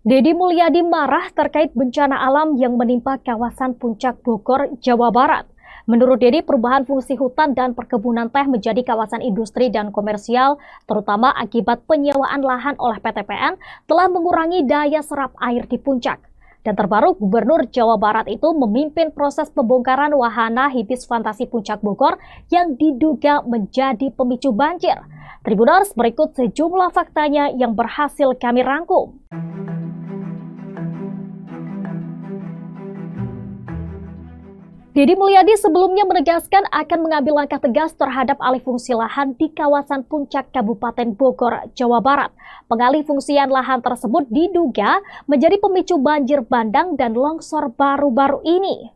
Deddy Mulyadi marah terkait bencana alam yang menimpa kawasan Puncak Bogor, Jawa Barat. Menurut Deddy, perubahan fungsi hutan dan perkebunan teh menjadi kawasan industri dan komersial, terutama akibat penyewaan lahan oleh PTPN, telah mengurangi daya serap air di puncak. Dan terbaru, Gubernur Jawa Barat itu memimpin proses pembongkaran wahana hibis fantasi Puncak Bogor yang diduga menjadi pemicu banjir. Tribuners, berikut sejumlah faktanya yang berhasil kami rangkum. Deddy Mulyadi sebelumnya menegaskan akan mengambil langkah tegas terhadap alih fungsi lahan di kawasan Puncak Kabupaten Bogor, Jawa Barat. Pengalih fungsian lahan tersebut diduga menjadi pemicu banjir bandang dan longsor baru-baru ini.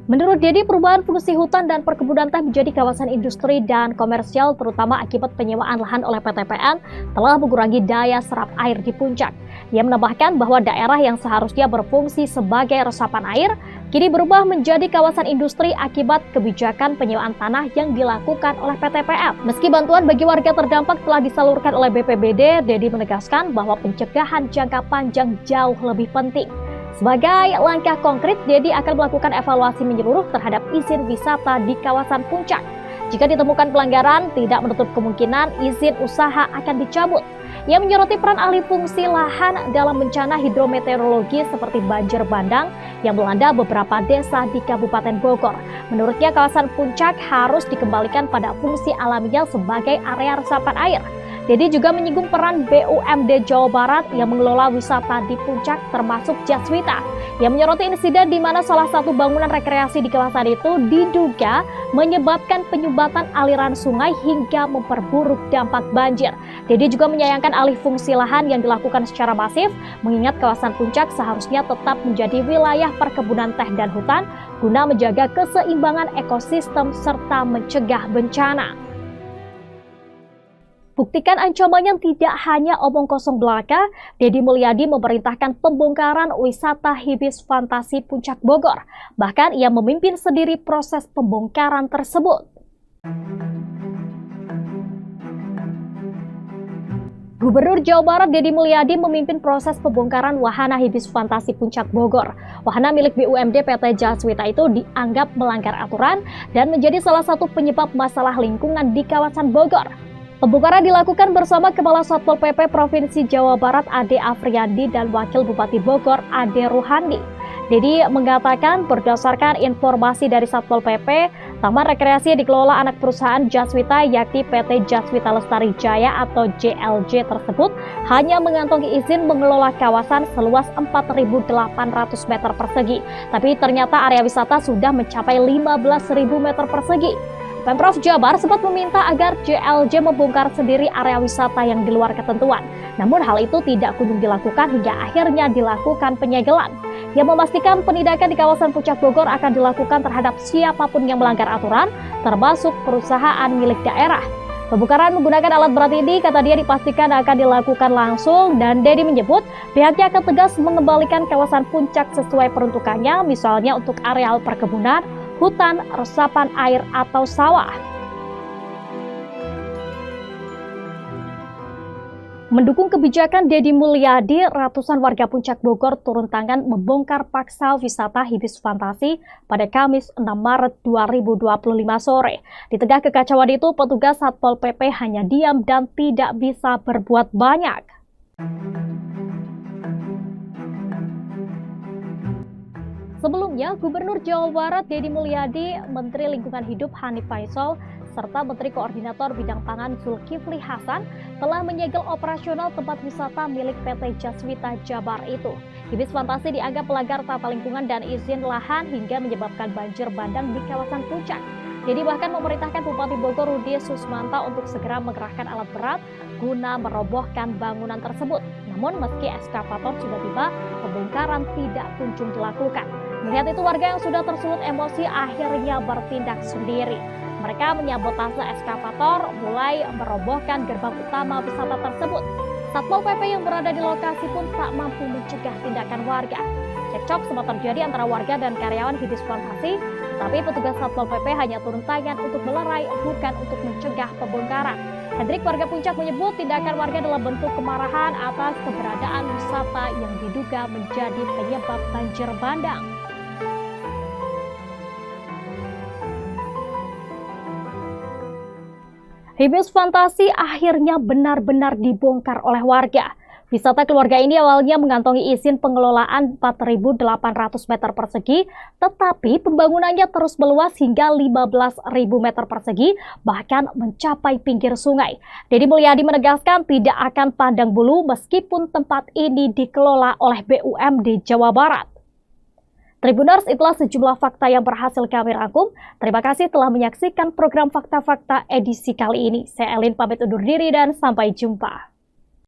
Menurut Deddy, perubahan fungsi hutan dan perkebunan teh menjadi kawasan industri dan komersial terutama akibat penyewaan lahan oleh PTPN telah mengurangi daya serap air di puncak. Ia menambahkan bahwa daerah yang seharusnya berfungsi sebagai resapan air kini berubah menjadi kawasan industri akibat kebijakan penyewaan tanah yang dilakukan oleh PTPN. Meski bantuan bagi warga terdampak telah disalurkan oleh BPBD, Deddy menegaskan bahwa pencegahan jangka panjang jauh lebih penting. Sebagai langkah konkret, Deddy akan melakukan evaluasi menyeluruh terhadap izin wisata di kawasan puncak. Jika ditemukan pelanggaran, tidak menutup kemungkinan izin usaha akan dicabut. Ia menyoroti peran alih fungsi lahan dalam bencana hidrometeorologi seperti banjir bandang yang melanda beberapa desa di Kabupaten Bogor. Menurutnya, kawasan puncak harus dikembalikan pada fungsi alaminya sebagai area resapan air. Deddy juga menyinggung peran BUMD Jawa Barat yang mengelola wisata di puncak termasuk Jaswita. Ia menyoroti insiden di mana salah satu bangunan rekreasi di kawasan itu diduga menyebabkan penyumbatan aliran sungai hingga memperburuk dampak banjir. Deddy juga menyayangkan alih fungsi lahan yang dilakukan secara masif, mengingat kawasan puncak seharusnya tetap menjadi wilayah perkebunan teh dan hutan guna menjaga keseimbangan ekosistem serta mencegah bencana. Buktikan ancamannya tidak hanya omong kosong belaka, Deddy Mulyadi memerintahkan pembongkaran wisata hibis fantasi Puncak Bogor. Bahkan ia memimpin sendiri proses pembongkaran tersebut. Gubernur Jawa Barat Deddy Mulyadi memimpin proses pembongkaran wahana hibis fantasi Puncak Bogor. Wahana milik BUMD PT Jaswita itu dianggap melanggar aturan dan menjadi salah satu penyebab masalah lingkungan di kawasan Bogor. Pembongkaran dilakukan bersama Kepala Satpol PP Provinsi Jawa Barat Ade Afriyandi dan Wakil Bupati Bogor Ade Ruhandi. Deddy mengatakan berdasarkan informasi dari Satpol PP, taman rekreasi yang dikelola anak perusahaan Jaswita yakni PT Jaswita Lestari Jaya atau JLJ tersebut hanya mengantongi izin mengelola kawasan seluas 4.800 meter persegi. Tapi ternyata area wisata sudah mencapai 15.000 meter persegi. Pemprov Jabar sempat meminta agar JLJ membongkar sendiri area wisata yang di luar ketentuan. Namun hal itu tidak kunjung dilakukan hingga akhirnya dilakukan penyegelan. Ia memastikan penindakan di kawasan Puncak Bogor akan dilakukan terhadap siapapun yang melanggar aturan, termasuk perusahaan milik daerah. Pembongkaran menggunakan alat berat ini, kata dia, dipastikan akan dilakukan langsung dan Deddy menyebut pihaknya akan tegas mengembalikan kawasan puncak sesuai peruntukannya, misalnya untuk areal perkebunan, hutan, resapan air, atau sawah. Mendukung kebijakan Deddy Mulyadi, ratusan warga Puncak Bogor turun tangan membongkar paksa wisata hibis fantasi pada Kamis 6 Maret 2025 sore. Di tengah kekacauan itu, petugas Satpol PP hanya diam dan tidak bisa berbuat banyak. Sebelumnya, Gubernur Jawa Barat Deddy Mulyadi, Menteri Lingkungan Hidup Hanif Faisal, serta Menteri Koordinator Bidang Pangan Zulkifli Hasan telah menyegel operasional tempat wisata milik PT Jaswita Jabar itu. Hibis fantasi dianggap melanggar tata lingkungan dan izin lahan hingga menyebabkan banjir bandang di kawasan puncak. Deddy bahkan memerintahkan Bupati Bogor Rudi Susmanta untuk segera mengerahkan alat berat guna merobohkan bangunan tersebut. Namun meski eskavator sudah tiba, pembongkaran tidak kunjung dilakukan. Melihat itu, warga yang sudah tersulut emosi akhirnya bertindak sendiri. Mereka menyabotase eskavator, mulai merobohkan gerbang utama wisata tersebut. Satpol PP yang berada di lokasi pun tak mampu mencegah tindakan warga. Cekcok sempat terjadi antara warga dan karyawan hibis fantasi, tapi petugas Satpol PP hanya turun tangan untuk melerai, bukan untuk mencegah pembongkaran. Hendrik, warga Puncak, menyebut tindakan warga dalam bentuk kemarahan atas keberadaan wisata yang diduga menjadi penyebab banjir bandang. Hibis fantasi akhirnya benar-benar dibongkar oleh warga. Wisata keluarga ini awalnya mengantongi izin pengelolaan 4.800 meter persegi, tetapi pembangunannya terus meluas hingga 15.000 meter persegi, bahkan mencapai pinggir sungai. Deddy Mulyadi menegaskan tidak akan pandang bulu meskipun tempat ini dikelola oleh BUMD Jawa Barat. Tribuners, itulah sejumlah fakta yang berhasil kami rangkum. Terima kasih telah menyaksikan program Fakta-Fakta edisi kali ini. Saya Elin pamit undur diri dan sampai jumpa.